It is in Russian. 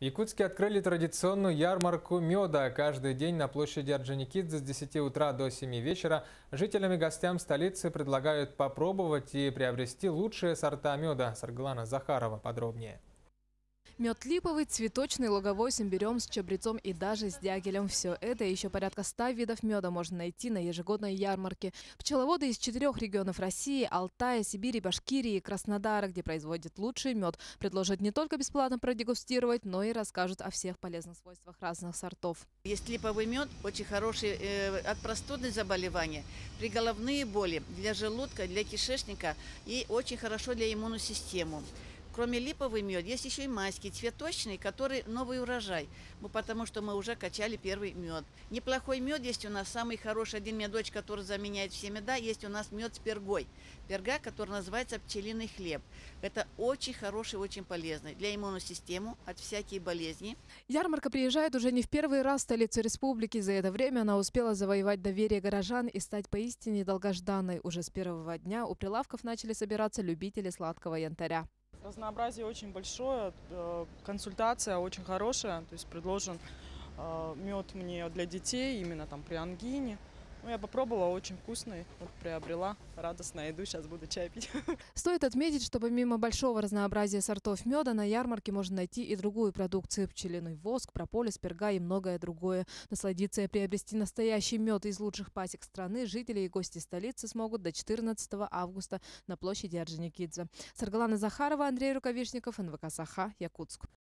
В Якутске открыли традиционную ярмарку меда. Каждый день на площади Орджоникидзе с 10 утра до 7 вечера жителям и гостям столицы предлагают попробовать и приобрести лучшие сорта меда. Саргалана Захарова подробнее. Мед липовый, цветочный, луговой, с имбирем, с чабрецом и даже с дягелем. Все это и еще порядка 100 видов меда можно найти на ежегодной ярмарке. Пчеловоды из 4 регионов России – Алтая, Сибири, Башкирии и Краснодара, где производят лучший мед, предложат не только бесплатно продегустировать, но и расскажут о всех полезных свойствах разных сортов. Есть липовый мед, очень хороший от простудных заболеваний, при головные боли, для желудка, для кишечника и очень хорошо для иммунной системы. Кроме липовый мед, есть еще и майский, цветочный, который новый урожай, потому что мы уже качали первый мед. Неплохой мед есть у нас, самый хороший один медочек, который заменяет все меда, есть у нас мед с пергой. Перга, который называется пчелиный хлеб. Это очень хороший, очень полезный для иммунной системы, от всяких болезней. Ярмарка приезжает уже не в первый раз в столицу республики. За это время она успела завоевать доверие горожан и стать поистине долгожданной. Уже с первого дня у прилавков начали собираться любители сладкого янтаря. Разнообразие очень большое, консультация очень хорошая, то есть предложен мед мне для детей, именно там при ангине. Ну, я попробовала, очень вкусный, вот приобрела, радостно иду, сейчас буду чай пить. Стоит отметить, что помимо большого разнообразия сортов меда на ярмарке можно найти и другую продукцию – пчелиный воск, прополис, перга и многое другое. Насладиться и приобрести настоящий мед из лучших пасек страны жители и гости столицы смогут до 14 августа на площади Орджоникидзе. Саргалана Захарова, Андрей Рукавишников, НВК Саха, Якутск.